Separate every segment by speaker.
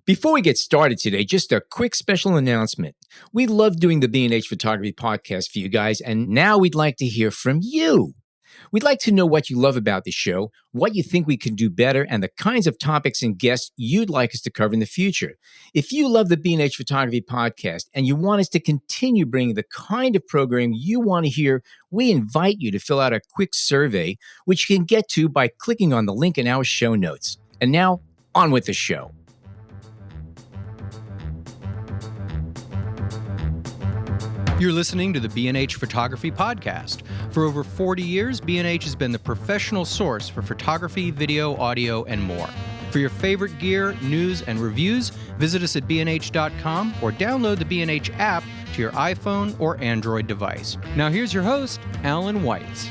Speaker 1: Before we get started today, just a quick special announcement. We love doing the B&H Photography podcast for you guys, and now we'd like to hear from you. We'd like to know what you love about the show, what you think we can do better, and the kinds of topics and guests you'd like us to cover in the future. If you love the B&H Photography podcast and you want us to continue bringing the kind of program you want to hear, we invite you to fill out a quick survey, which you can get to by clicking on the link in our show notes. And now, on with the show.
Speaker 2: You're listening to the B&H Photography Podcast. For over 40 years, B&H has been the professional source for photography, video, audio, and more. For your favorite gear, news, and reviews, visit us at bnh.com or download the B&H app to your iPhone or Android device. Now here's your host, Alan Weitz.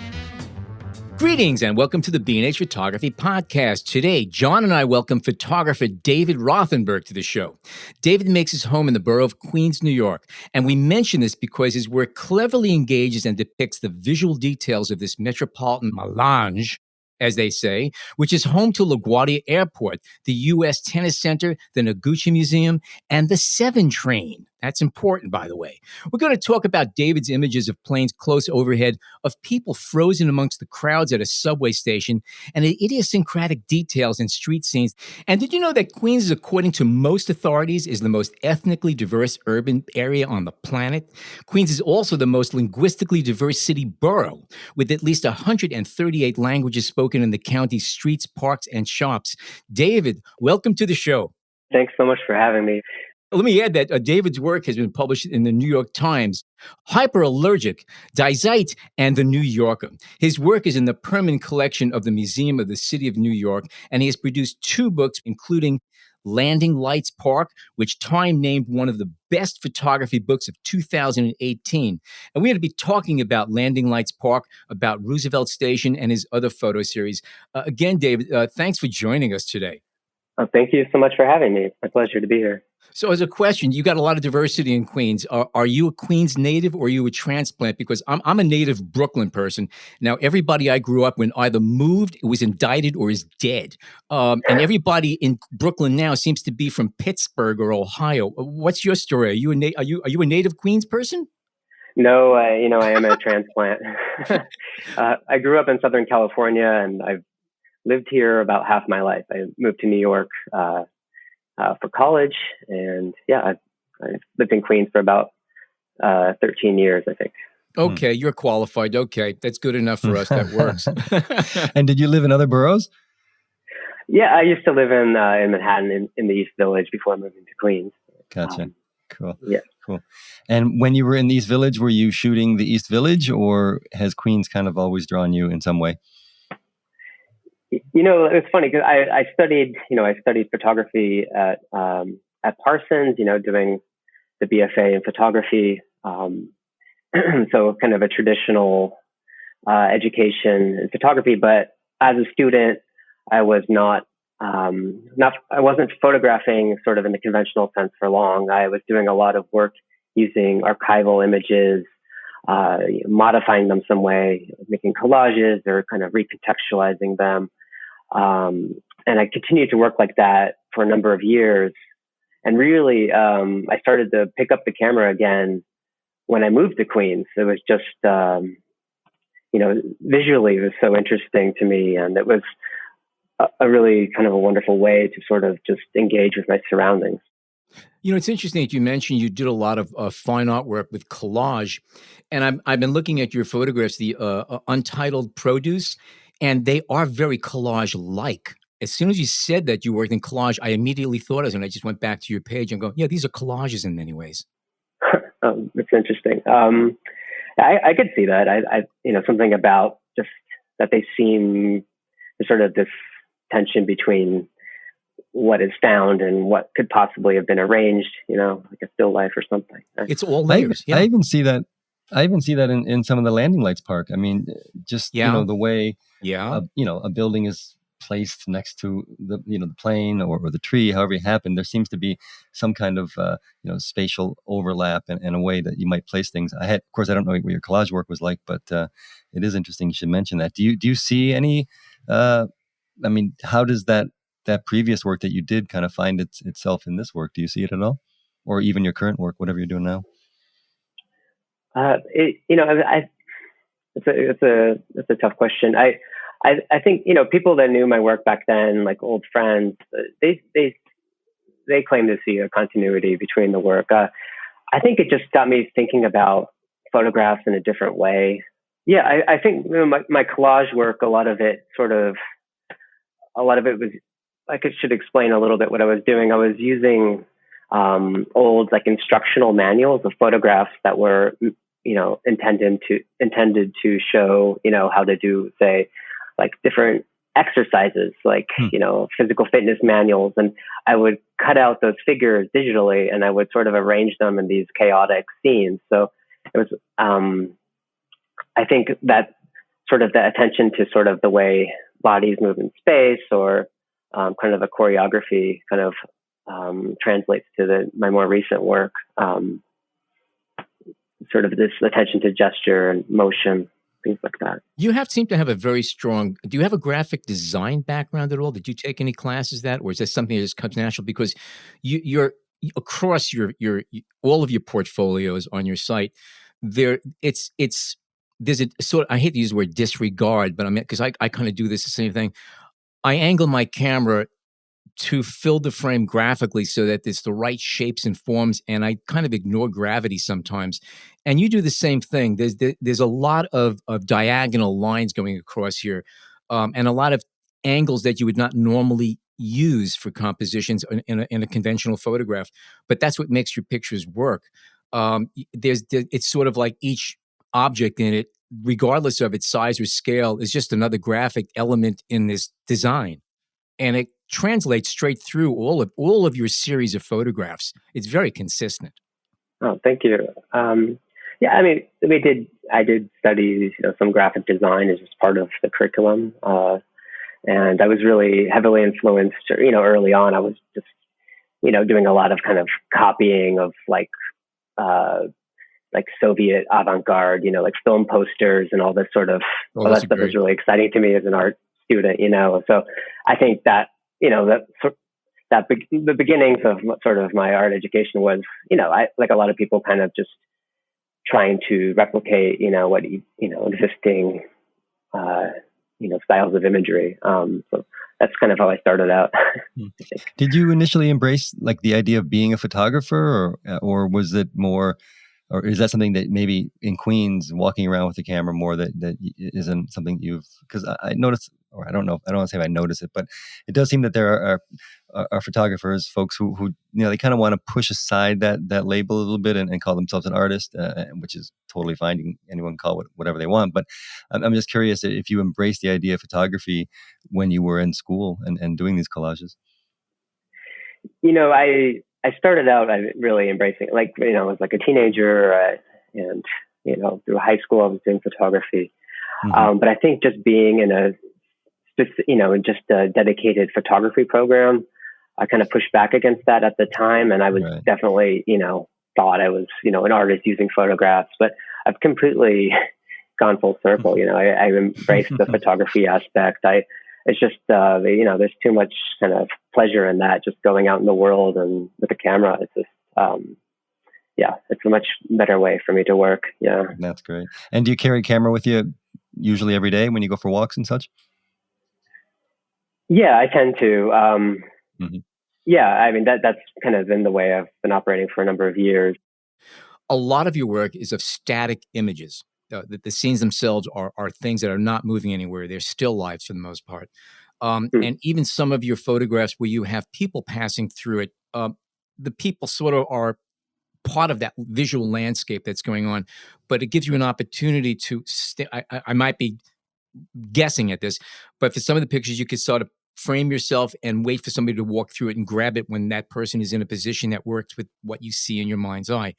Speaker 1: Greetings and welcome to the B&H Photography Podcast. Today, John and I welcome photographer David Rothenberg to the show. David makes his home in the borough of Queens, New York, and we mention this because his work cleverly engages and depicts the visual details of this metropolitan melange, as they say, which is home to LaGuardia Airport, the U.S. Tennis Center, the Noguchi Museum, and the 7 train. That's important, by the way. We're going to talk about David's images of planes close overhead, of people frozen amongst the crowds at a subway station, and the idiosyncratic details in street scenes. And did you know that Queens, according to most authorities, is the most ethnically diverse urban area on the planet? Queens is also the most linguistically diverse city borough, with at least 138 languages spoken in the county's streets, parks, and shops. David, welcome to the show.
Speaker 3: Thanks so much for having me.
Speaker 1: Let me add that David's work has been published in the New York Times, Hyperallergic, Die Zeit, and the New Yorker. His work is in the permanent collection of the Museum of the City of New York, and he has produced 2 books, including Landing Lights Park, which Time named one of the best photography books of 2018. And we're going to be talking about Landing Lights Park, about Roosevelt Station, and his other photo series. Again, David, thanks for joining us today.
Speaker 3: Thank you so much for having me. It's my pleasure to be here.
Speaker 1: So as a question, you got a lot of diversity in Queens. Are you a Queens native or are you a transplant? Because I'm a native Brooklyn person. Now, everybody I grew up with either moved, was indicted, or is dead. And everybody in Brooklyn now seems to be from Pittsburgh or Ohio. What's your story? Are you a native Queens person?
Speaker 3: No, I am a transplant. I grew up in Southern California, and I've lived here about half my life. I moved to New York for college, and I've lived in Queens for about 13 years, I think.
Speaker 1: Okay, you're qualified. Okay, that's good enough for us. That works.
Speaker 4: And did you live in other boroughs?
Speaker 3: Yeah, I used to live in Manhattan in the East Village before moving to Queens.
Speaker 4: Gotcha. Cool.
Speaker 3: Yeah.
Speaker 4: Cool. And when you were in the East Village, were you shooting the East Village, or has Queens kind of always drawn you in some way?
Speaker 3: It's funny because I studied photography at Parsons, doing the BFA in photography. So kind of a traditional education in photography. But as a student, I was I wasn't photographing sort of in the conventional sense for long. I was doing a lot of work using archival images, modifying them some way, making collages or kind of recontextualizing them. And I continued to work like that for a number of years. And really, I started to pick up the camera again when I moved to Queens. It was just, visually it was so interesting to me. And it was a really kind of a wonderful way to sort of just engage with my surroundings.
Speaker 1: It's interesting that you mentioned you did a lot of fine artwork with collage. And I've been looking at your photographs, the Untitled Produce, and they are very collage-like. As soon as you said that you worked in collage, I immediately thought of it, and I just went back to your page and go, yeah, these are collages in many ways.
Speaker 3: It's interesting. I could see that. I something about just that they seem sort of this tension between what is found and what could possibly have been arranged, like a still life or something.
Speaker 1: It's all layers.
Speaker 4: I even see that. in some of the landing lights park. I mean, just the way a building is placed next to the the plane or the tree, however it happened. There seems to be some kind of spatial overlap and a way that you might place things. Of course, I don't know what your collage work was like, but it is interesting you should mention that. Do you see any? How does that that previous work that you did kind of find itself in this work? Do you see it at all, or even your current work, whatever you're doing now?
Speaker 3: It's a tough question. I think, people that knew my work back then, like old friends, they claim to see a continuity between the work. I think it just got me thinking about photographs in a different way. Yeah, I think my collage work, a lot of it was, I should explain a little bit what I was doing. I was using old like instructional manuals of photographs that were, intended to show, how to do, say, like different exercises, like, physical fitness manuals. And I would cut out those figures digitally and I would sort of arrange them in these chaotic scenes. So it was, I think that sort of the attention to sort of the way bodies move in space, or kind of a choreography kind of translates to my more recent work. Sort of this attention to gesture and motion, things like that.
Speaker 1: You seem to have a very strong. Do you have a graphic design background at all? Did you take any classes or is that something that just comes natural? Because you're across your all of your portfolios on your site, there's a sort of, I hate to use the word disregard, but I mean, because I kind of do this the same thing. I angle my camera to fill the frame graphically so that it's the right shapes and forms, and I kind of ignore gravity sometimes. And you do the same thing. There's a lot of diagonal lines going across here, and a lot of angles that you would not normally use for compositions in a conventional photograph. But that's what makes your pictures work. It's sort of like each object in it, regardless of its size or scale, is just another graphic element in this design. And it translates straight through all of your series of photographs. It's very consistent.
Speaker 3: Oh, thank you. Yeah, I mean, I did study, some graphic design as just part of the curriculum, and I was really heavily influenced. Early on, I was just, doing a lot of kind of copying of like Soviet avant-garde, like film posters and all this sort of. All that stuff is really exciting to me as an art student, So I think that, the beginnings of sort of my art education was, I, like a lot of people, kind of just trying to replicate, what, existing, styles of imagery. So that's kind of how I started out.
Speaker 4: Did you initially embrace like the idea of being a photographer, or was it more, or is that something that maybe in Queens, walking around with the camera more, that isn't something because I noticed, or I don't know, I don't want to say if I notice it, but it does seem that there are photographers, folks who they kind of want to push aside that label a little bit and call themselves an artist, which is totally fine. Anyone can call it whatever they want. But I'm just curious if you embraced the idea of photography when you were in school and doing these collages.
Speaker 3: I started out really embracing it. Like, I was like a teenager, and, through high school, I was doing photography. Mm-hmm. But I think just being in just a dedicated photography program, I kind of pushed back against that at the time. And I was definitely, thought I was, an artist using photographs, but I've completely gone full circle. I embraced the photography aspect. It's just, there's too much kind of pleasure in that, just going out in the world and with a camera. It's just, it's a much better way for me to work. Yeah.
Speaker 4: That's great. And do you carry a camera with you usually every day when you go for walks and such?
Speaker 3: Yeah, I tend to. Mm-hmm. Yeah, I mean, that's kind of been the way I've been operating for a number of years.
Speaker 1: A lot of your work is of static images. The scenes themselves are things that are not moving anywhere. They're still lives for the most part. And even some of your photographs where you have people passing through it, the people sort of are part of that visual landscape that's going on, but it gives you an opportunity to I might be guessing at this, but for some of the pictures, you could sort of frame yourself and wait for somebody to walk through it and grab it when that person is in a position that works with what you see in your mind's eye.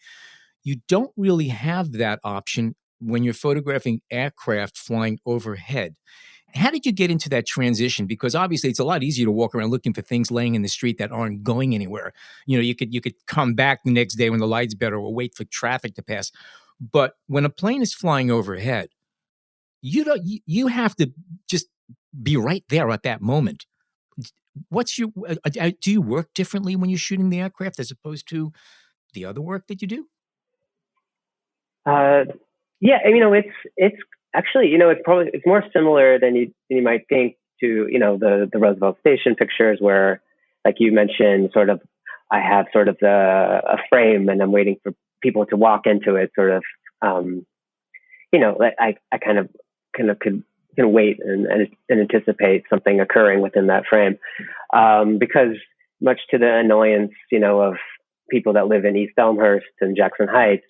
Speaker 1: You don't really have that option when you're photographing aircraft flying overhead. How did you get into that transition? Because obviously it's a lot easier to walk around looking for things laying in the street that aren't going anywhere. You could come back the next day when the light's better, or wait for traffic to pass. But when a plane is flying overhead, you have to just be right there at that moment. do you work differently when you're shooting the aircraft as opposed to the other work that you do?
Speaker 3: Yeah, it's actually, it's more similar than you might think to, the Roosevelt Station pictures where, like you mentioned, sort of, I have sort of a frame and I'm waiting for people to walk into it, sort of, I kind of can wait and anticipate something occurring within that frame, because much to the annoyance, of people that live in East Elmhurst and Jackson Heights,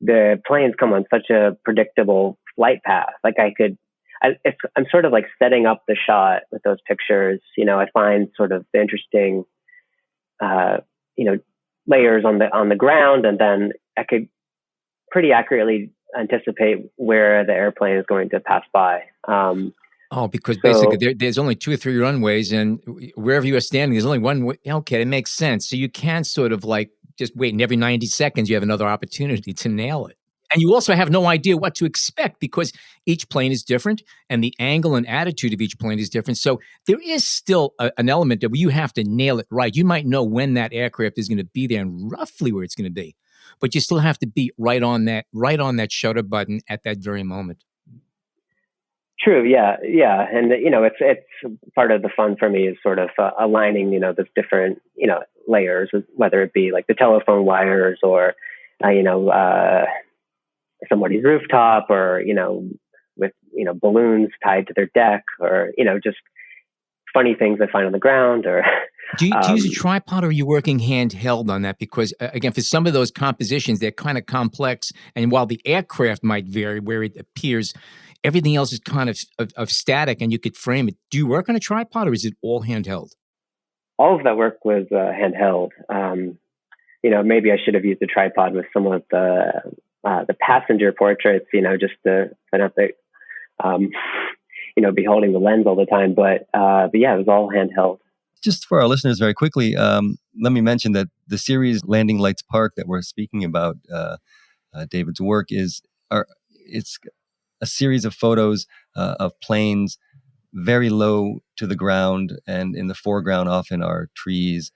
Speaker 3: the planes come on such a predictable flight path. Like I'm sort of like setting up the shot with those pictures. I find sort of the interesting, layers on the ground, and then I could pretty accurately anticipate where the airplane is going to pass by.
Speaker 1: Because basically there's only 2 or 3 runways, and wherever you are standing, there's only one way. Okay, it makes sense. So you can sort of like just wait, and every 90 seconds you have another opportunity to nail it. And you also have no idea what to expect because each plane is different and the angle and attitude of each plane is different. So there is still an element of you have to nail it right. You might know when that aircraft is going to be there and roughly where it's going to be, but you still have to be right on that shutter button at that very moment.
Speaker 3: True. Yeah. And, it's part of the fun for me is sort of aligning, those different, layers, whether it be like the telephone wires or, somebody's rooftop or, with, balloons tied to their deck or, just funny things I find on the ground or.
Speaker 1: Do you use a tripod or are you working handheld on that? Because again, for some of those compositions, they're kind of complex. And while the aircraft might vary where it appears, everything else is kind of static and you could frame it. Do you work on a tripod or is it all handheld?
Speaker 3: All of that work was handheld. Maybe I should have used a tripod with some of the passenger portraits, just to kind of be holding the lens all the time. But yeah, it was all handheld.
Speaker 4: Just for our listeners very quickly, let me mention that the series Landing Lights Park that we're speaking about, David's work, it's a series of photos of planes very low to the ground, and in the foreground often are trees,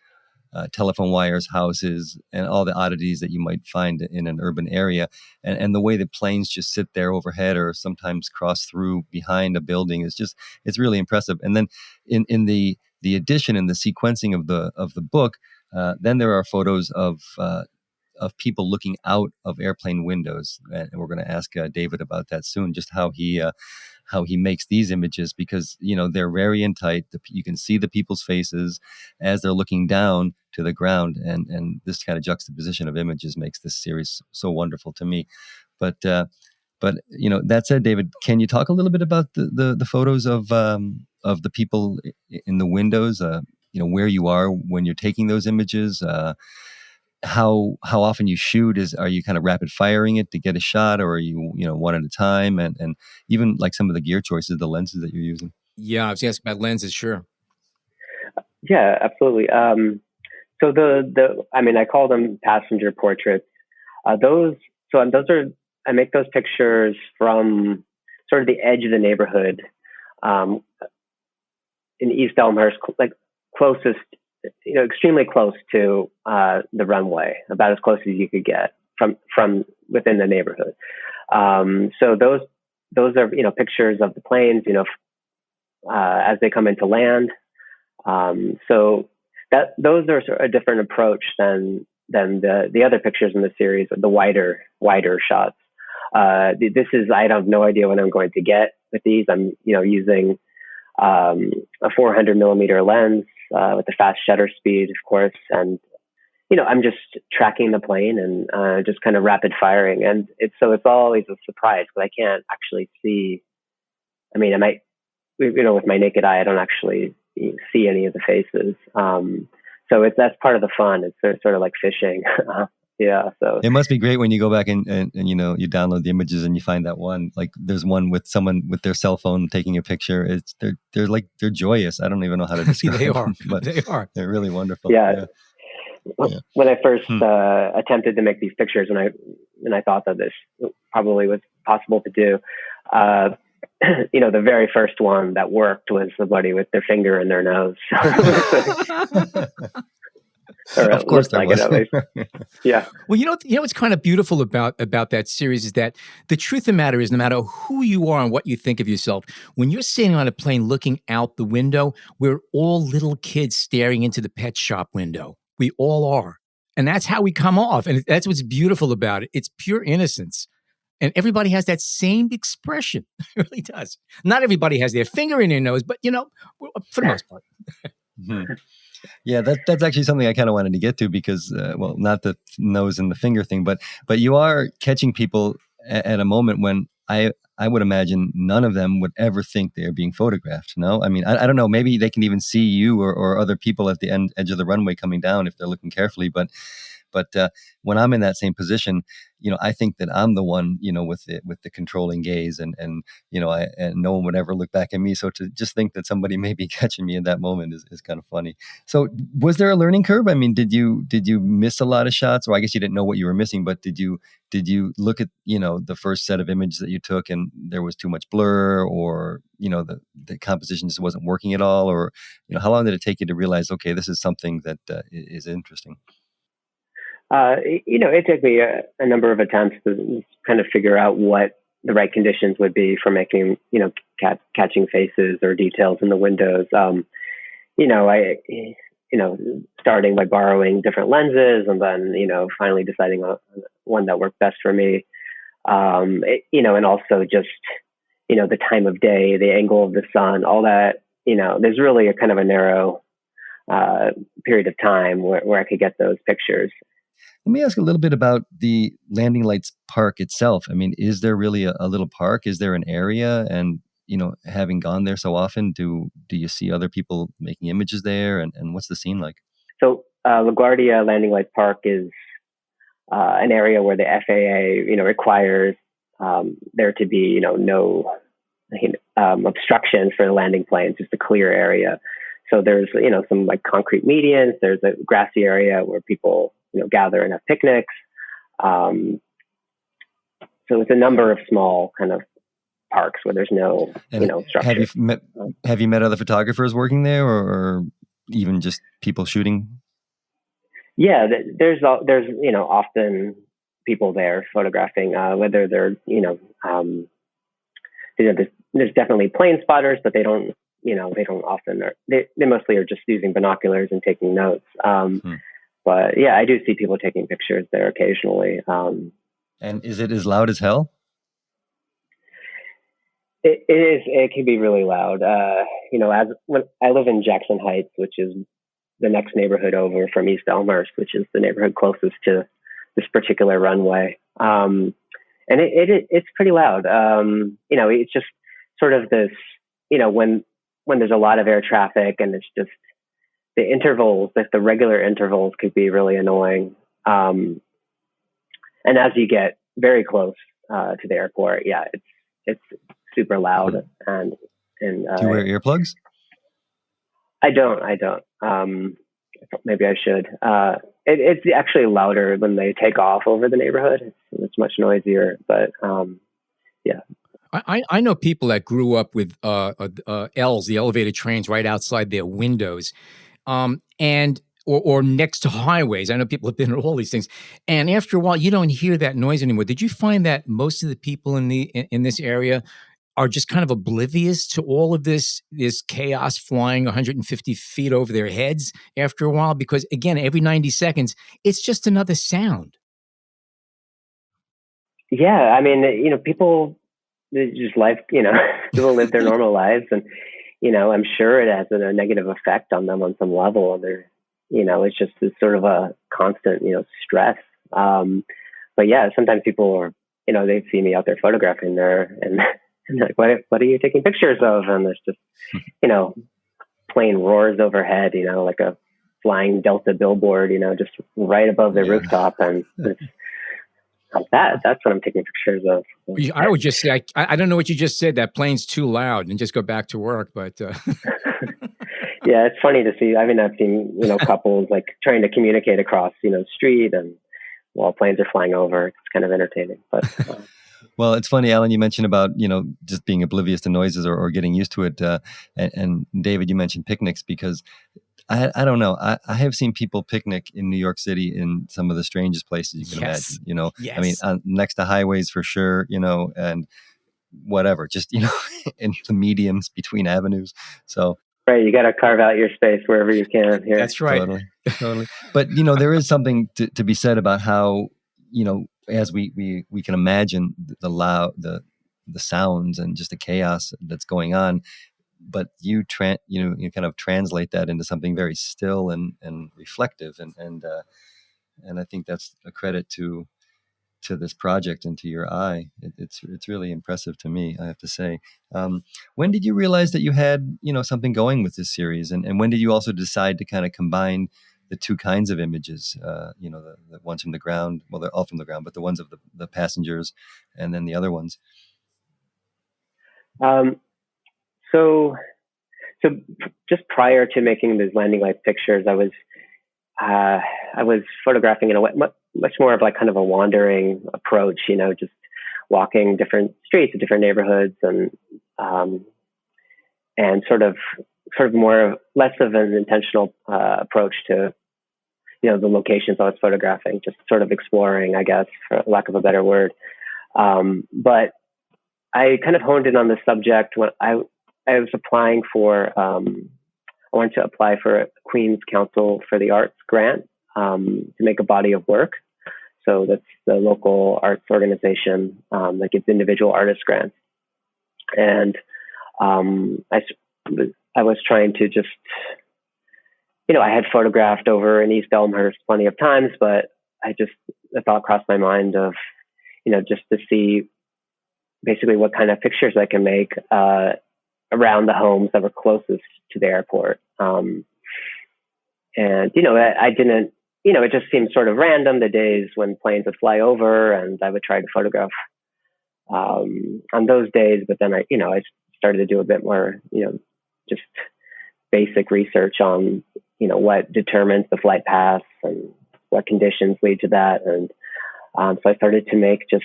Speaker 4: telephone wires, houses, and all the oddities that you might find in an urban area. And the way the planes just sit there overhead or sometimes cross through behind a building it's really impressive. And then in the addition and the sequencing of the book, then there are photos of people looking out of airplane windows, and we're going to ask David about that soon. Just how he makes these images, because they're very in tight. You can see the people's faces as they're looking down to the ground, and this kind of juxtaposition of images makes this series so wonderful to me. But that said, David, can you talk a little bit about the photos of the people in the windows? Where you are when you're taking those images. How often you shoot? Are you kind of rapid firing it to get a shot, or are you one at a time? And even like some of the gear choices, the lenses that you're using.
Speaker 1: Yeah, I was asking about lenses. Sure.
Speaker 3: Yeah, absolutely. So I call them passenger portraits. Those are, I make those pictures from sort of the edge of the neighborhood, in East Elmhurst, like closest, extremely close to the runway, about as close as you could get from within the neighborhood. So those are pictures of the planes, as they come into land. So those are a different approach than the other pictures in the series, the wider shots. This is, I have no idea what I'm going to get with these. I'm using a 400 millimeter lens with a fast shutter speed, of course, and I'm just tracking the plane and just kind of rapid firing, and it's always a surprise because I can't actually see. I mean, I might, with my naked eye, I don't actually see any of the faces. So that's part of the fun. It's sort of like fishing. Yeah. So
Speaker 4: it must be great when you go back and you download the images and you find that one, like there's one with someone with their cell phone taking a picture. They're joyous. I don't even know how to describe them, but they're really wonderful.
Speaker 3: Yeah. When I first attempted to make these pictures, and I thought that this probably was possible to do, the very first one that worked was somebody with their finger in their nose. Or
Speaker 4: of course,
Speaker 3: like it at least. Yeah.
Speaker 1: Well, what's kind of beautiful about that series is that the truth of the matter is, no matter who you are and what you think of yourself, when you're sitting on a plane looking out the window, we're all little kids staring into the pet shop window. We all are, and that's how we come off, and that's what's beautiful about it. It's pure innocence. And everybody has that same expression. It really does. Not everybody has their finger in their nose, but for the most part.
Speaker 4: Mm-hmm. Yeah, that's actually something I kind of wanted to get to because, not the nose and the finger thing, but you are catching people at a moment when I would imagine none of them would ever think they are being photographed. No, I mean, I don't know. Maybe they can even see you or other people at the edge of the runway coming down if they're looking carefully. But when I'm in that same position, I think that I'm the one, with the controlling gaze, and no one would ever look back at me. So to just think that somebody may be catching me in that moment is kind of funny. So was there a learning curve? I mean, did you miss a lot of shots? Or I guess you didn't know what you were missing, but did you look at, the first set of images that you took and there was too much blur, or, the composition just wasn't working at all? Or, how long did it take you to realize, okay, this is something that is interesting?
Speaker 3: It took me a number of attempts to kind of figure out what the right conditions would be for making, catching faces or details in the windows. Starting by borrowing different lenses and then, finally deciding on one that worked best for me. And also just, the time of day, the angle of the sun, all that, there's really a kind of a narrow period of time where I could get those pictures.
Speaker 4: Let me ask a little bit about the Landing Lights Park itself. I mean, is there really a little park? Is there an area? And, having gone there so often, do you see other people making images there? And what's the scene like?
Speaker 3: So LaGuardia Landing Lights Park is an area where the FAA, requires there to be, no obstructions for the landing planes, just a clear area. So there's, some like concrete medians. There's a grassy area where people, gather and have picnics. So it's a number of small kind of parks where there's no, structure.
Speaker 4: Have you met other photographers working there, or even just people shooting?
Speaker 3: Yeah, there's often people there photographing, whether they're, there's definitely plane spotters, but they don't often, they mostly are just using binoculars and taking notes. But yeah, I do see people taking pictures there occasionally.
Speaker 4: And is it as loud as hell?
Speaker 3: It is. It can be really loud. When I live in Jackson Heights, which is the next neighborhood over from East Elmhurst, which is the neighborhood closest to this particular runway. And it's pretty loud. It's just sort of this, when there's a lot of air traffic and it's just the intervals, like the regular intervals could be really annoying. And as you get very close to the airport, yeah, it's super loud. And
Speaker 4: do you wear earplugs?
Speaker 3: I don't. Maybe I should. It's actually louder when they take off over the neighborhood. It's much noisier, but yeah.
Speaker 1: I know people that grew up with L's, the elevated trains, right outside their windows, and or next to highways. I know people have been at all these things, and after a while, you don't hear that noise anymore. Did you find that most of the people in this area are just kind of oblivious to all of this chaos flying 150 feet over their heads after a while? Because again, every 90 seconds, it's just another sound.
Speaker 3: Yeah, I mean, people just life, people live their normal lives, and I'm sure it has a negative effect on them on some level. They're, it's just this sort of a constant, stress. But yeah, sometimes people are, they see me out there photographing there, and like, what are you taking pictures of? And there's just, plane roars overhead, like a flying Delta billboard, just right above the rooftop, and it's, that's what I'm taking pictures of.
Speaker 1: I would just say, I don't know what you just said, that plane's too loud, and just go back to work. But
Speaker 3: yeah, it's funny to see. I mean, I've seen, couples like trying to communicate across, street and while planes are flying over. It's kind of entertaining. But
Speaker 4: Well, it's funny, Alan, you mentioned about, just being oblivious to noises or getting used to it. And David, you mentioned picnics because I don't know. I have seen people picnic in New York City in some of the strangest places you can imagine.
Speaker 1: Yes.
Speaker 4: I mean, next to highways for sure, and whatever, just, in the mediums between avenues. So.
Speaker 3: Right. You got to carve out your space wherever you can here.
Speaker 1: That's right.
Speaker 4: Totally. But, there is something to be said about how, as we can imagine the sounds and just the chaos that's going on, but you kind of translate that into something very still and reflective, and I think that's a credit to this project and to your eye. It's really impressive to me, I have to say. When did you realize that you had something going with this series, and when did you also decide to kind of combine the two kinds of images? The ones from the ground. Well, they're all from the ground, but the ones of the passengers, and then the other ones.
Speaker 3: So just prior to making these landing light pictures, I was photographing in a way much more of like kind of a wandering approach, just walking different streets, different neighborhoods, and sort of less of an intentional approach to the locations I was photographing, just sort of exploring, I guess, for lack of a better word. But I kind of honed in on the subject when I was applying for. I wanted to apply for a Queens Council for the Arts grant to make a body of work. So that's the local arts organization that gives individual artist grants. And I was trying to just, I had photographed over in East Elmhurst plenty of times, but the thought crossed my mind of, just to see basically what kind of pictures I can make around the homes that were closest to the airport. I didn't, it just seemed sort of random, the days when planes would fly over, and I would try to photograph on those days. But then I started to do a bit more, just basic research on, what determines the flight paths and what conditions lead to that. And so I started to make just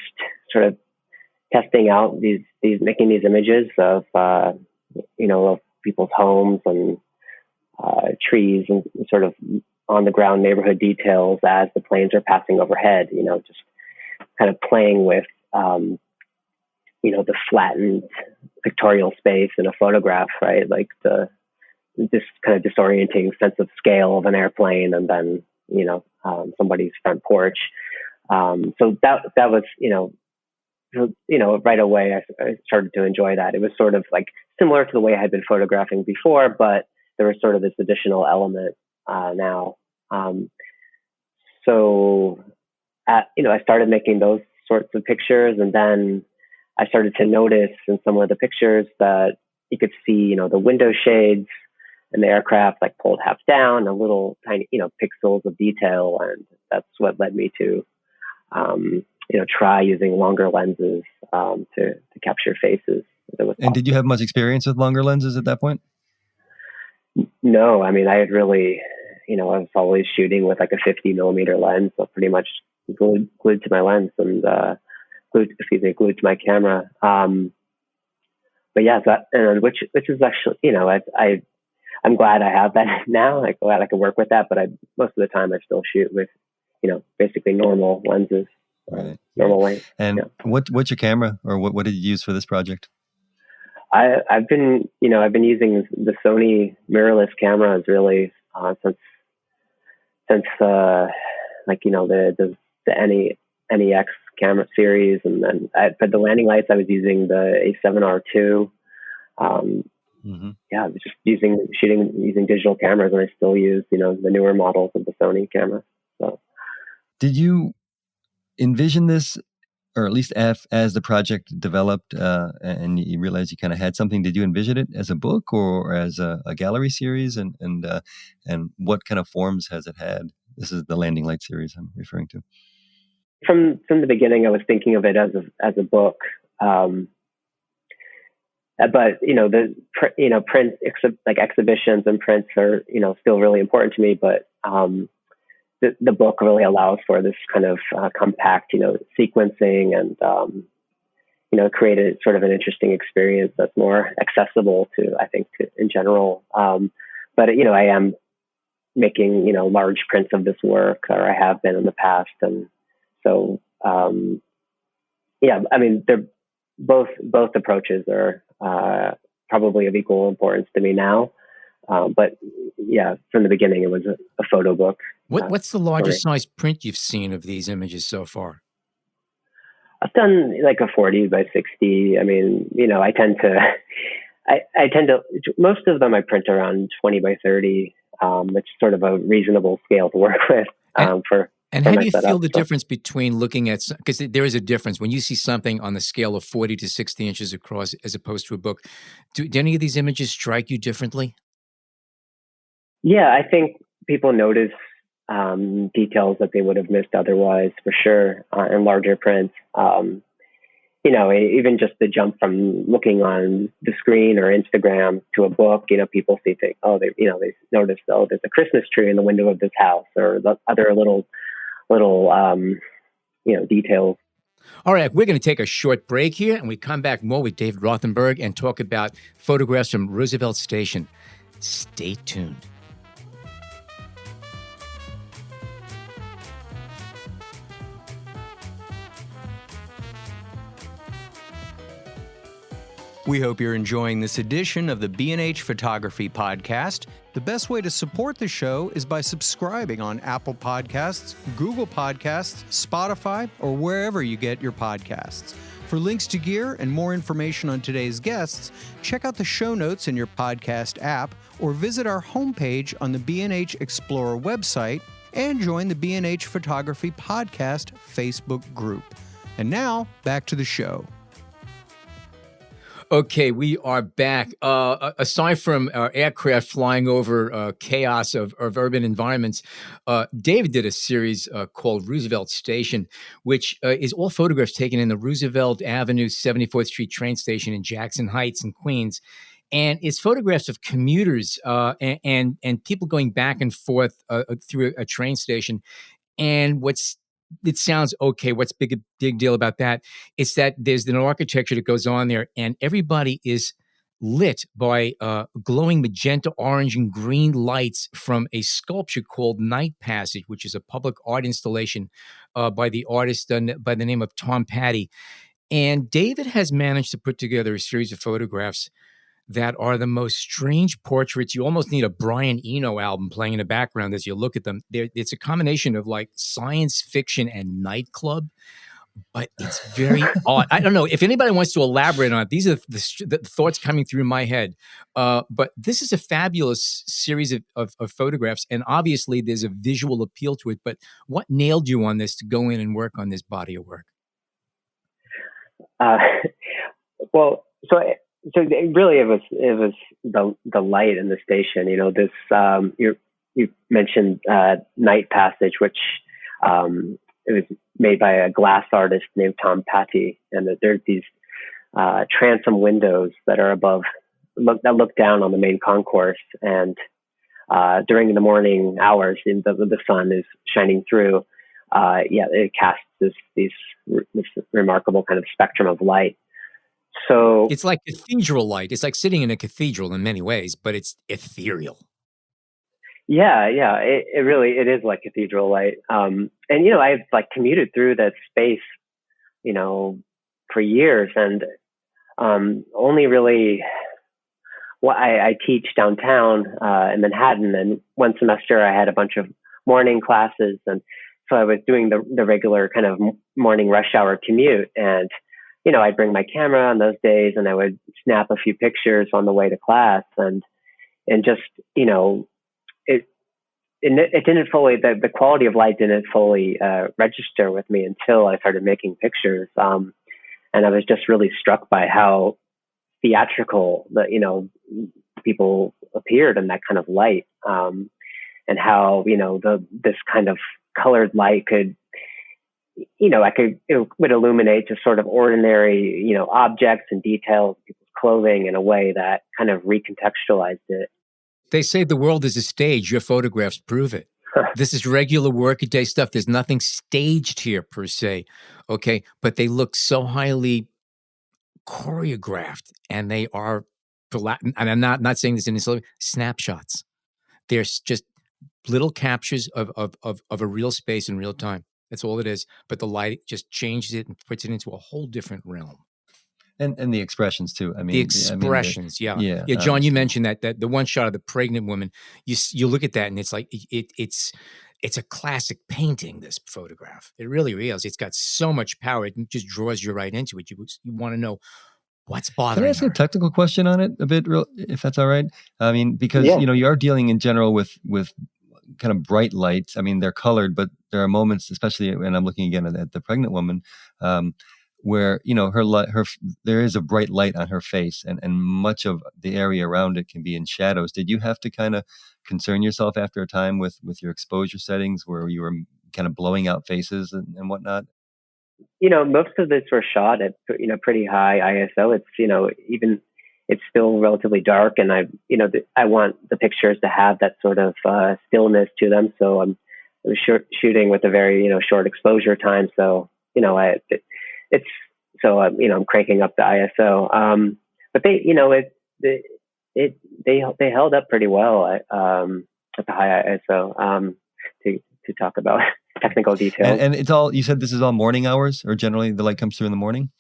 Speaker 3: sort of testing out making these images of, of people's homes and trees and sort of on the ground neighborhood details as the planes are passing overhead, just kind of playing with, the flattened pictorial space in a photograph, right? Like this kind of disorienting sense of scale of an airplane and then, somebody's front porch. So that was, right away I started to enjoy that. It was sort of like similar to the way I had been photographing before, but there was sort of this additional element now. I started making those sorts of pictures, and then I started to notice in some of the pictures that you could see, the window shades and the aircraft like pulled half down, a little tiny, pixels of detail, and that's what led me to, try using longer lenses to capture faces.
Speaker 4: And did you have much experience with longer lenses at that point?
Speaker 3: No, I mean, I had really, I was always shooting with like a 50 millimeter lens, so pretty much glued to my lens and glued to my camera. But yeah, which is actually, I'm glad I have that now. I'm glad I can work with that. But most of the time I still shoot with, basically normal lenses,
Speaker 4: right.
Speaker 3: Normal length.
Speaker 4: And what's your camera, or what did you use for this project?
Speaker 3: I've been using the Sony mirrorless cameras really since the NEX camera series, and then for the landing lights I was using the A7R2. I was just using digital cameras, and I still use the newer models of the Sony camera. So, did you
Speaker 4: envision this, or at least as the project developed and you realized you kind of had something, did you envision it as a book or as a gallery series? And what kind of forms has it had? This is the Landing Light series I'm referring to.
Speaker 3: From the beginning, I was thinking of it as a book. But the print exhibitions and prints are still really important to me. But the book really allows for this kind of compact sequencing and create a sort of an interesting experience that's more accessible to, I think, in general. But I am making, large prints of this work, or I have been in the past. And so, I mean, they're both approaches are probably of equal importance to me now. But yeah, from the beginning, it was a photo book.
Speaker 1: What's the largest size print you've seen of these images so far?
Speaker 3: I've done like a 40 by 60. I mean, I tend to, most of them I print around 20 by 30, which is sort of a reasonable scale to work with
Speaker 1: And how do you feel the difference between looking at, because there is a difference when you see something on the scale of 40 to 60 inches across as opposed to a book. Do any of these images strike you differently?
Speaker 3: Yeah, I think people notice details that they would have missed otherwise, for sure, in larger prints. Even just the jump from looking on the screen or Instagram to a book, people they notice, there's a Christmas tree in the window of this house, or the other little details.
Speaker 1: All right, we're going to take a short break here, and we come back more with David Rothenberg and talk about photographs from Roosevelt Station. Stay tuned.
Speaker 2: We hope you're enjoying this edition of the B&H Photography Podcast. The best way to support the show is by subscribing on Apple Podcasts, Google Podcasts, Spotify, or wherever you get your podcasts. For links to gear and more information on today's guests, check out the show notes in your podcast app or visit our homepage on the B&H Explorer website and join the B&H Photography Podcast Facebook group. And now, back to the show.
Speaker 1: Okay, we are back. Aside from aircraft flying over chaos of urban environments, David did a series called Roosevelt Station, which is all photographs taken in the Roosevelt Avenue 74th Street train station in Jackson Heights in Queens. And it's photographs of commuters and people going back and forth through a train station. And it sounds okay. What's big deal about that? It's that there's an architecture that goes on there, and everybody is lit by glowing magenta, orange, and green lights from a sculpture called Night Passage, which is a public art installation by the artist by the name of Tom Patty. And David has managed to put together a series of photographs that are the most strange portraits. You almost need a Brian Eno album playing in the background as you look at them. It's a combination of like science fiction and nightclub, but it's very odd. I don't know if anybody wants to elaborate on it. These are the thoughts coming through my head. But this is a fabulous series of photographs, and obviously there's a visual appeal to it. But what nailed you on this to go in and work on this body of work?
Speaker 3: So really, it was the light in the station. This you mentioned Night Passage, which it was made by a glass artist named Tom Patty, and there's these transom windows that are that look down on the main concourse, and during the morning hours, the sun is shining through. It casts this remarkable kind of spectrum of light. So
Speaker 1: it's like cathedral light. It's like sitting in a cathedral in many ways, but it's ethereal.
Speaker 3: Yeah. It really is like cathedral light. And I've like commuted through that space, for years, and only really. Well, I teach downtown in Manhattan, and one semester I had a bunch of morning classes, and so I was doing the regular kind of morning rush hour commute, and I'd bring my camera on those days, and I would snap a few pictures on the way to class, and just it didn't fully, the quality of light didn't fully register with me until I started making pictures, and I was just really struck by how theatrical people appeared in that kind of light, and how this kind of colored light could. It would illuminate just sort of ordinary, objects and details, people's clothing in a way that kind of recontextualized it.
Speaker 1: They say the world is a stage. Your photographs prove it. This is regular workaday stuff. There's nothing staged here per se. Okay. But they look so highly choreographed, and they are, and I'm not saying this in this, snapshots. They're just little captures of a real space in real time. That's all it is. But the light just changes it and puts it into a whole different realm.
Speaker 4: And the expressions too. I mean,
Speaker 1: the expressions,
Speaker 4: yeah.
Speaker 1: John, you mentioned that the one shot of the pregnant woman. You look at that, and it's like it's a classic painting. This photograph, it really is. It's got so much power. It just draws you right into it. You want to know what's bothering.
Speaker 4: Can I ask
Speaker 1: her.
Speaker 4: a technical question on it a bit, if that's all right? I mean, because you are dealing in general with kind of bright lights. I mean, they're colored, but there are moments, especially when I'm looking again at the pregnant woman, where there is a bright light on her face, and much of the area around it can be in shadows. Did you have to kind of concern yourself after a time with your exposure settings, where you were kind of blowing out faces and whatnot?
Speaker 3: Most of this were shot at pretty high ISO. It's even it's still relatively dark, and I want the pictures to have that sort of stillness to them. So I'm shooting with a very short exposure time. So I'm cranking up the ISO. But they held up pretty well at the high ISO. To talk about technical details.
Speaker 4: And it's all, you said this is all morning hours, or generally the light comes through in the morning?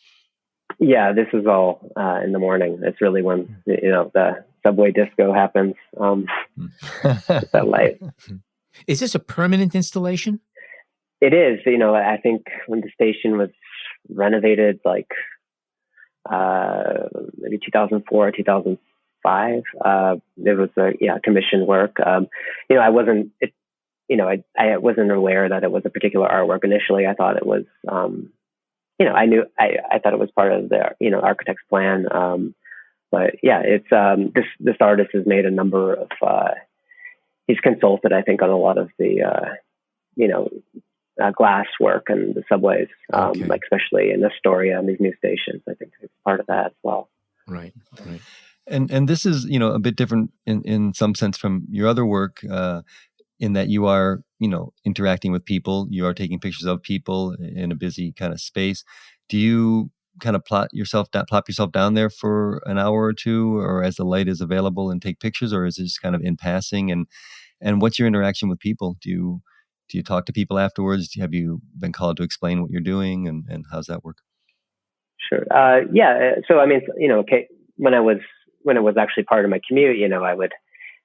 Speaker 3: Yeah, this is all in the morning. It's really when the subway disco happens. That light.
Speaker 1: Is this a permanent installation?
Speaker 3: It is. I think when the station was renovated, like maybe 2004, 2005, there was commission work. I wasn't. I wasn't aware that it was a particular artwork initially. I thought it was, I thought it was part of the, architect's plan. But yeah, it's, this artist has made a number of, he's consulted, I think, on a lot of the, glass work and the subways, like especially in Astoria and these new stations. I think it's part of that as well.
Speaker 1: Right.
Speaker 4: And this is, a bit different in some sense from your other work, in that you are, interacting with people, you are taking pictures of people in a busy kind of space. Do you kind of plop yourself down there for an hour or two, or as the light is available, and take pictures, or is it just kind of in passing? And what's your interaction with people? Do you talk to people afterwards? Have you been called to explain what you're doing, and how's that work?
Speaker 3: Sure. Yeah. So I mean, when it was actually part of my commute,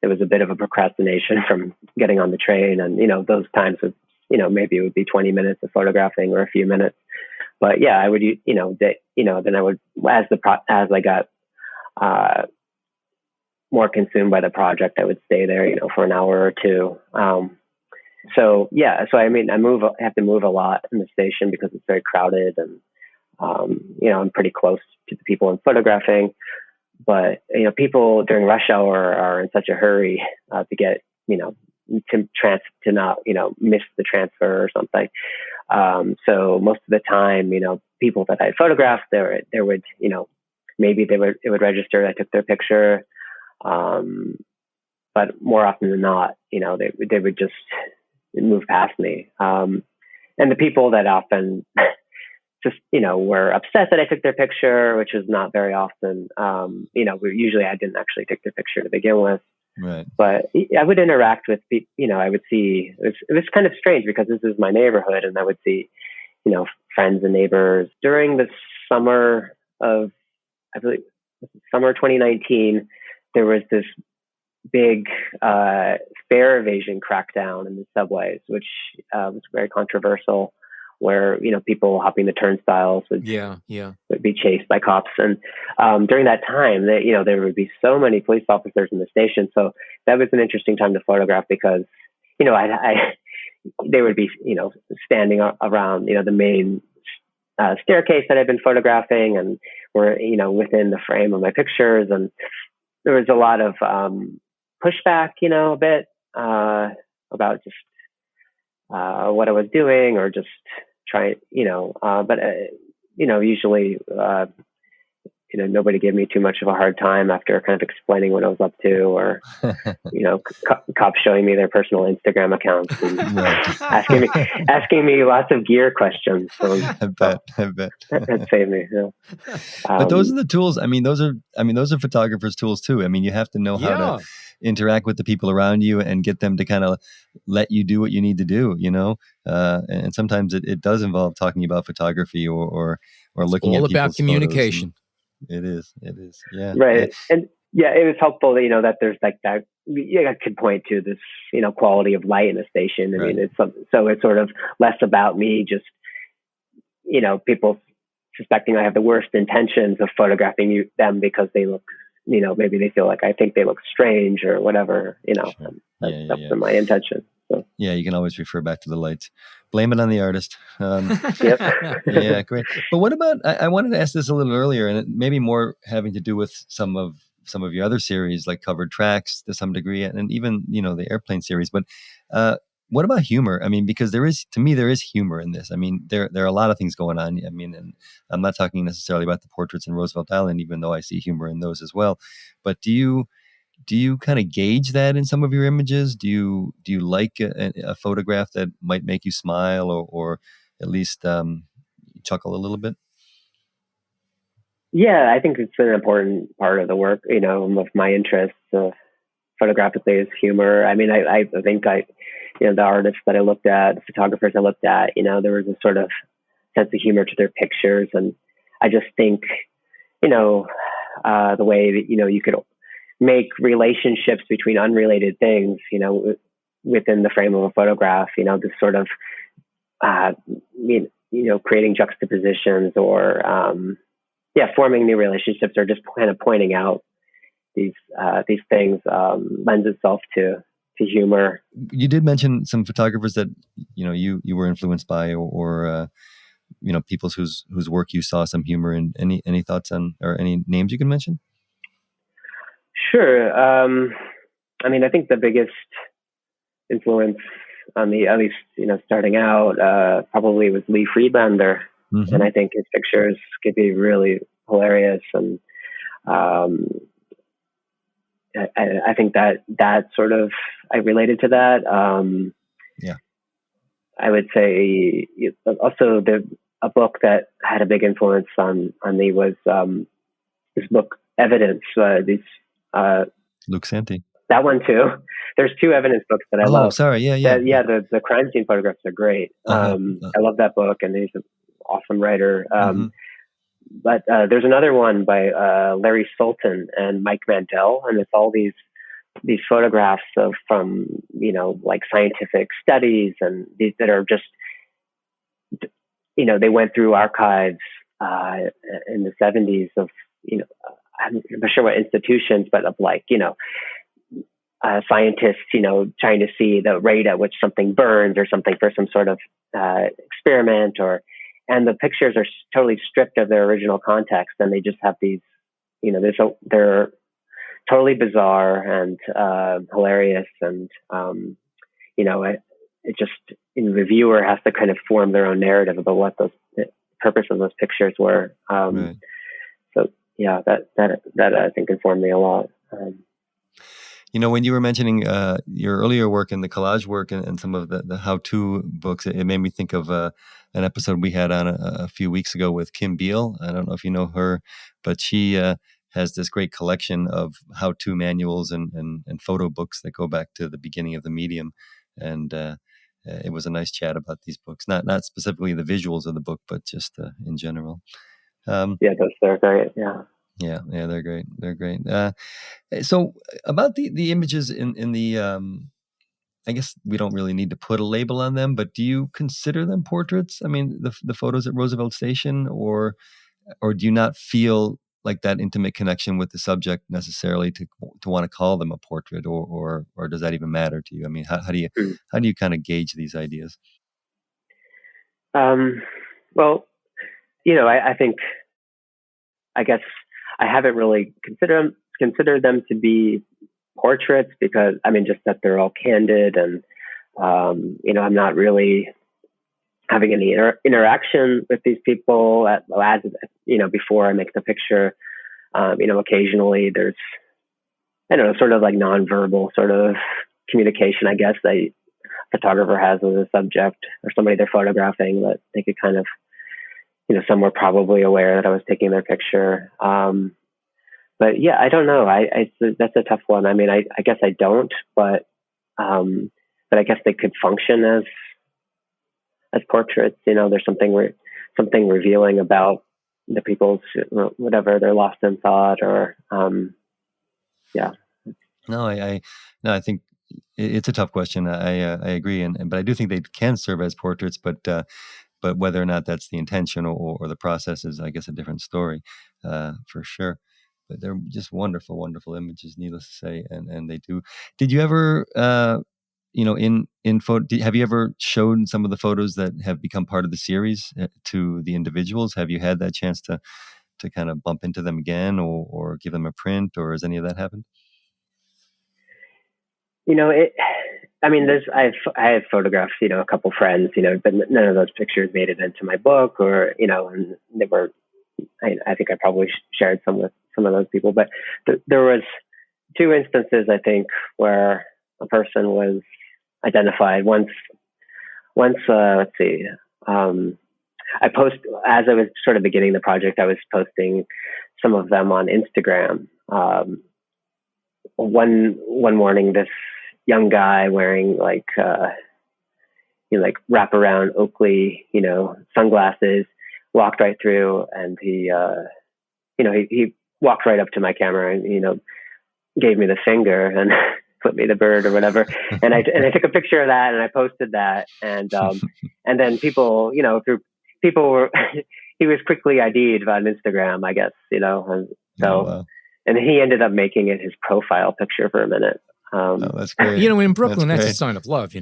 Speaker 3: there was a bit of a procrastination from getting on the train, and those times would, maybe it would be 20 minutes of photographing or a few minutes. But yeah, I would, then I would, as I got more consumed by the project, I would stay there, for an hour or two. So I mean, I have to move a lot in the station because it's very crowded, and I'm pretty close to the people I'm photographing. But people during rush hour are in such a hurry to get to not miss the transfer or something. So most of the time, people that I photographed, there would maybe it would register I took their picture, but more often than not, they would just move past me. And the people that often just, were upset that I took their picture, which was not very often. Usually I didn't actually take their picture to begin with.
Speaker 4: Right.
Speaker 3: But I would interact with people, I would see, it was kind of strange because this is my neighborhood, and I would see, friends and neighbors. During the summer of, I believe, summer 2019, there was this big fare evasion crackdown in the subways, which was very controversial, where people hopping the turnstiles would be chased by cops. And during that time, there would be so many police officers in the station. So that was an interesting time to photograph because they would be standing around the main staircase that I've been photographing, and were within the frame of my pictures. And there was a lot of pushback, a bit about just what I was doing, or just trying, but usually nobody gave me too much of a hard time after kind of explaining what I was up to, or, cops showing me their personal Instagram accounts and asking me lots of gear questions. So,
Speaker 4: I bet.
Speaker 3: That saved me. Yeah.
Speaker 4: But those are the tools. Those are photographers' tools too. You have to know how to interact with the people around you and get them to kind of let you do what you need to do, and sometimes it does involve talking about photography or looking at people's
Speaker 1: about communication.
Speaker 4: It is. Yeah.
Speaker 3: Right. And it was helpful, that there's like that. I could point to this, quality of light in a station. It's sort of less about me just, people suspecting I have the worst intentions of photographing them because they look, maybe they feel like I think they look strange or whatever,
Speaker 4: Sure.
Speaker 3: That's my intention. So.
Speaker 4: Yeah, you can always refer back to the lights. Blame it on the artist.
Speaker 3: Yep.
Speaker 4: Yeah, great. But what about? I wanted to ask this a little earlier, and it maybe more having to do with some of your other series, like Covered Tracks to some degree, and even the Airplane series. But what about humor? Because there is humor in this. There are a lot of things going on. And I'm not talking necessarily about the portraits in Roosevelt Island, even though I see humor in those as well. But do you kind of gauge that in some of your images? Do you like a photograph that might make you smile or at least chuckle a little bit?
Speaker 3: Yeah, I think it's an important part of the work, of my interests photographically is humor. I think the artists that I looked at, the photographers I looked at, there was a sort of sense of humor to their pictures. And I just think, the way that, you could make relationships between unrelated things, within the frame of a photograph, this sort of, creating juxtapositions or, forming new relationships or just kind of pointing out these things lends itself to humor.
Speaker 4: You did mention some photographers that you were influenced by, or people whose work you saw some humor in. Any thoughts on, or any names you can mention?
Speaker 3: Sure. I think the biggest influence on me, at least starting out, probably was Lee Friedlander, and I think his pictures could be really hilarious and. I think that sort of, I related to that. I would say also a book that had a big influence on me was this book, Evidence.
Speaker 4: Luke Santi.
Speaker 3: That one too. There's two evidence books that I love.
Speaker 4: Oh, sorry. Yeah.
Speaker 3: The crime scene photographs are great. I love that book, and he's an awesome writer. But there's another one by Larry Sultan and Mike Mandel, and it's all these photographs from like scientific studies, and these that are just they went through archives in the 70s of I'm not sure what institutions, but of like scientists trying to see the rate at which something burns or something for some sort of experiment and the pictures are totally stripped of their original context, and they just have these, they're totally bizarre and hilarious, and it just the viewer has to kind of form their own narrative about what the purpose of those pictures were.
Speaker 4: Right.
Speaker 3: So yeah, that I think informed me a lot.
Speaker 4: When you were mentioning your earlier work and the collage work and some of the how-to books, it made me think of an episode we had on a few weeks ago with Kim Beale. I don't know if you know her, but she has this great collection of how-to manuals and photo books that go back to the beginning of the medium. And it was a nice chat about these books, not specifically the visuals of the book, but just in general.
Speaker 3: They're great.
Speaker 4: Yeah, they're great. They're great. So about the images in the, I guess we don't really need to put a label on them, but do you consider them portraits? The photos at Roosevelt Station, or do you not feel like that intimate connection with the subject necessarily to want to call them a portrait, or does that even matter to you? How do you kind of gauge these ideas?
Speaker 3: Well, I guess I haven't really considered them to be portraits because just that they're all candid and I'm not really having any interaction with these people as before I make the picture. Occasionally there's, I don't know, sort of like nonverbal sort of communication, I guess, that a photographer has with a subject or somebody they're photographing, that they could kind of, some were probably aware that I was taking their picture. But yeah, I don't know. That's a tough one. I mean, I guess I don't, but I guess they could function as portraits. There's something revealing about the people's, whatever, they're lost in thought, or yeah.
Speaker 4: No, I think it's a tough question. I agree, but I do think they can serve as portraits, but whether or not that's the intention or the process is, I guess, a different story, for sure. But they're just wonderful, wonderful images, needless to say, and they do. Did you ever, in photo, have you ever shown some of the photos that have become part of the series to the individuals? Have you had that chance to kind of bump into them again, or give them a print, or has any of that happened?
Speaker 3: I have photographed, a couple friends, but none of those pictures made it into my book, or, and they were, I think I probably shared some with some of those people, but there was 2 instances, I think, where a person was identified. Once, let's see, as I was sort of beginning the project, I was posting some of them on Instagram. One morning, this young guy wearing like wraparound Oakley, sunglasses, walked right through, and he walked right up to my camera and, gave me the finger and put me the bird or whatever. And I took a picture of that and I posted that. And then people, he was quickly ID'd on Instagram, I guess, and so,
Speaker 4: oh, wow.
Speaker 3: And he ended up making it his profile picture for a minute.
Speaker 4: That's great.
Speaker 1: In Brooklyn, that's a sign of love,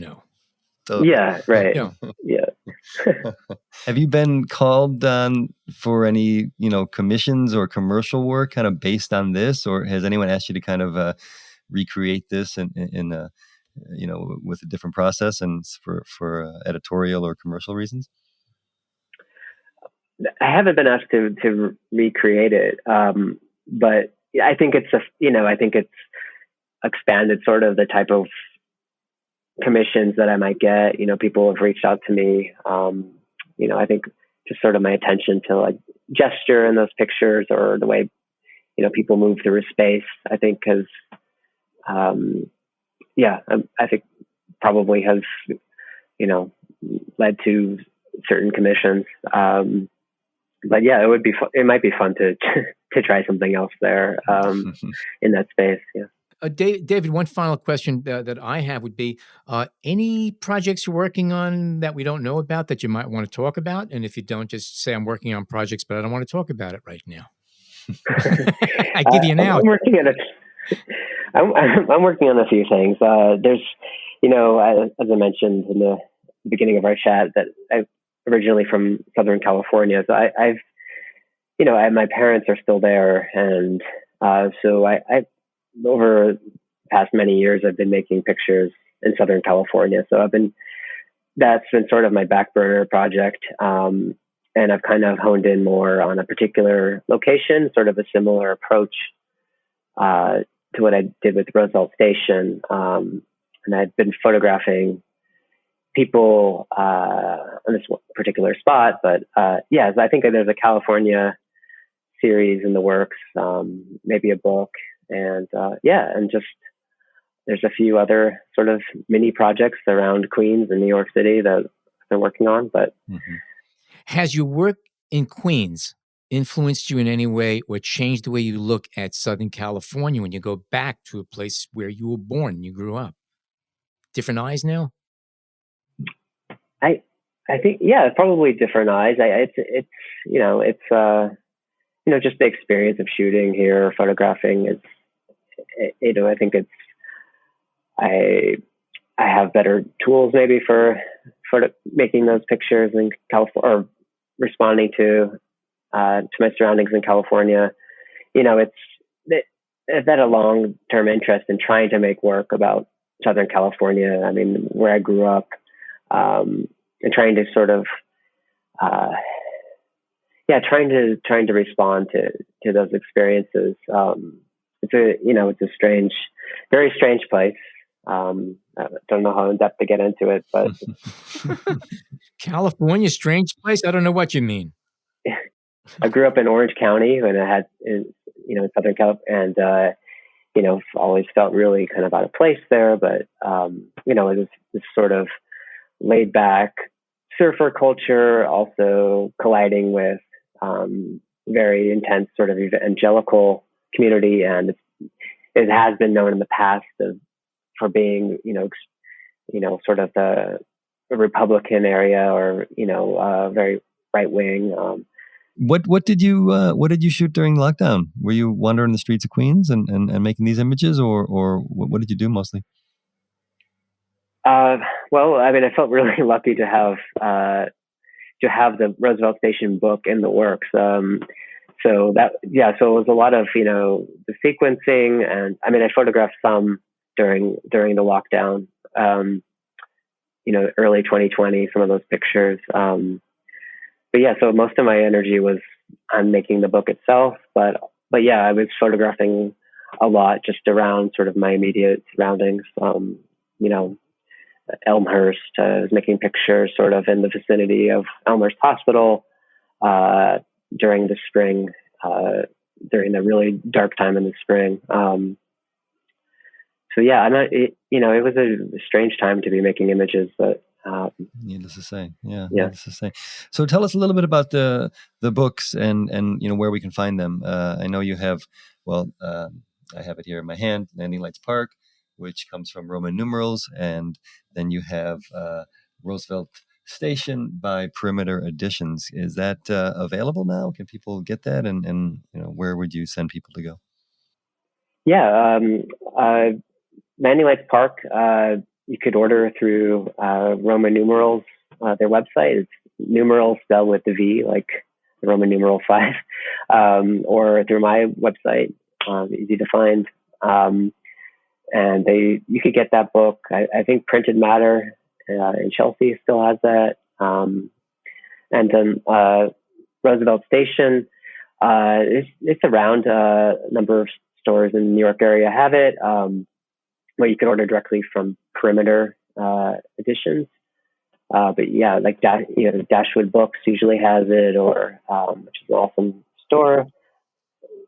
Speaker 4: So,
Speaker 3: yeah, right. Yeah.
Speaker 4: Have you been called on for any, commissions or commercial work kind of based on this, or has anyone asked you to kind of recreate this in a, with a different process and for editorial or commercial reasons?
Speaker 3: I haven't been asked to recreate it, but I think it's expanded sort of the type of commissions that I might get. People have reached out to me. I think just sort of my attention to like gesture in those pictures, or the way, people move through a space, I think has, I think probably has, led to certain commissions. But yeah, it might be fun to try something else there, in that space. Yeah.
Speaker 1: David, one final question that I have would be, any projects you're working on that we don't know about that you might want to talk about? And if you don't, just say I'm working on projects, but I don't want to talk about it right now. I give you an out.
Speaker 3: I'm working on a few things. There's, as I mentioned in the beginning of our chat, that I'm originally from Southern California. So my parents are still there. And so I over the past many years, I've been making pictures in Southern California. So that's been sort of my back burner project. And I've kind of honed in more on a particular location, sort of a similar approach to what I did with Roosevelt Station. And I've been photographing people on this particular spot. But so I think there's a California series in the works, maybe a book. And and just there's a few other sort of mini projects around Queens and New York City that I've been working on. But
Speaker 1: has your work in Queens influenced you in any way, or changed the way you look at Southern California when you go back to a place where you were born, you grew up? Different eyes now?
Speaker 3: I think, probably different eyes. It's just the experience of shooting here, photographing is, I think I have better tools maybe for making those pictures in California, or responding to my surroundings in California. I've had a long-term interest in trying to make work about Southern California. I mean, where I grew up, and trying to sort of, trying to respond to those experiences. It's a very strange place. I don't know how in depth to get into it, but
Speaker 1: California, strange place. I don't know what you mean.
Speaker 3: I grew up in Orange County, and I had in Southern California, and always felt really kind of out of place there. But it was this sort of laid back surfer culture, also colliding with very intense sort of evangelical community, and it has been known in the past for being sort of the Republican area, or very right wing.
Speaker 4: What did you shoot during lockdown? Were you wandering the streets of Queens and making these images, or what did you do mostly?
Speaker 3: Well, I mean, I felt really lucky to have the Roosevelt Station book in the works. So it was a lot of the sequencing, and I mean, I photographed some during the lockdown. Early 2020, some of those pictures. But yeah, so most of my energy was on making the book itself. But yeah, I was photographing a lot just around sort of my immediate surroundings. Elmhurst, I was making pictures sort of in the vicinity of Elmhurst Hospital during the spring, during the really dark time in the spring. So yeah, it was a strange time to be making images, but
Speaker 4: needless to say, needless to say. So tell us a little bit about the books and where we can find them. I know you have, I have it here in my hand, Landing Lights Park, which comes from Roman numerals, and then you have Roosevelt Station by Perimeter Editions. Is that available now? Can people get that? And where would you send people to go?
Speaker 3: Yeah, Landing Lights Park. You could order through Roman numerals. Their website is numerals spelled with the V, like the Roman numeral 5, or through my website. Easy to find. And you could get that book. I think Printed Matter in Chelsea still has that. And then Roosevelt Station, it's around a number of stores in the New York area have it. Where you can order directly from Perimeter Editions. But yeah, like Dashwood Books usually has it, or which is an awesome store.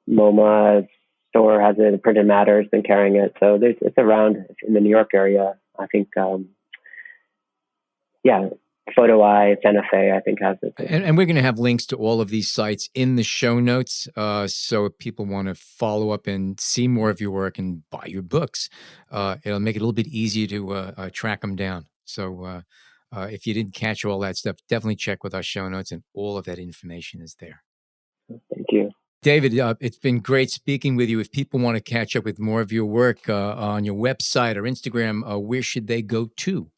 Speaker 3: MoMA store has it. Printed Matter has been carrying it, so it's around in the New York area. I think, Photo Eye, Santa Fe, I think has it.
Speaker 1: And we're going to have links to all of these sites in the show notes. So if people want to follow up and see more of your work and buy your books, it'll make it a little bit easier to track them down. So if you didn't catch all that stuff, definitely check with our show notes, and all of that information is there.
Speaker 3: Thank you.
Speaker 1: David, it's been great speaking with you. If people want to catch up with more of your work on your website or Instagram, where should they go to?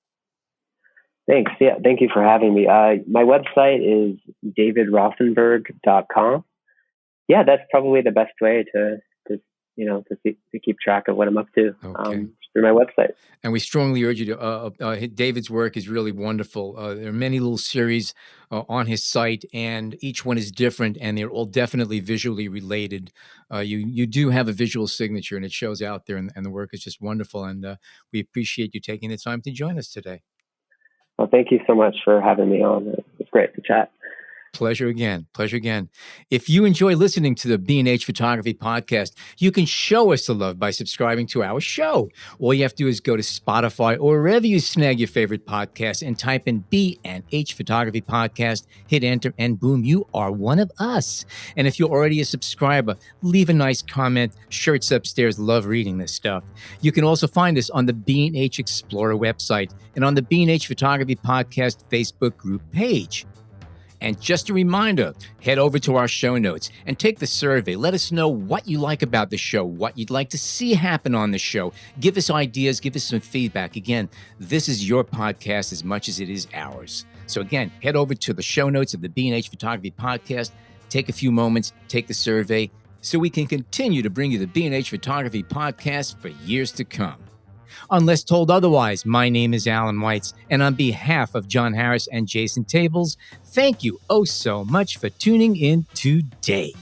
Speaker 3: Thanks. Yeah, thank you for having me. My website is davidrothenberg.com. Yeah, that's probably the best way to keep track of what I'm up to.
Speaker 1: Okay.
Speaker 3: Through my website.
Speaker 1: And we strongly urge you to, David's work is really wonderful. There are many little series on his site, and each one is different, and they're all definitely visually related. You do have a visual signature, and it shows out there, and the work is just wonderful. And we appreciate you taking the time to join us today.
Speaker 3: Well, thank you so much for having me on. It's great to chat.
Speaker 1: Pleasure again. Pleasure again. If you enjoy listening to the B&H Photography Podcast, you can show us the love by subscribing to our show. All you have to do is go to Spotify or wherever you snag your favorite podcast and type in B&H Photography Podcast, hit enter, and boom, you are one of us. And if you're already a subscriber, leave a nice comment. Shirts upstairs love reading this stuff. You can also find us on the B&H Explorer website and on the B&H Photography Podcast Facebook group page. And just a reminder, head over to our show notes and take the survey. Let us know what you like about the show, what you'd like to see happen on the show. Give us ideas, give us some feedback. Again, this is your podcast as much as it is ours. So again, head over to the show notes of the B&H Photography Podcast. Take a few moments, take the survey, so we can continue to bring you the B&H Photography Podcast for years to come. Unless told otherwise, my name is Alan Weitz, and on behalf of John Harris and Jason Tables, thank you oh so much for tuning in today.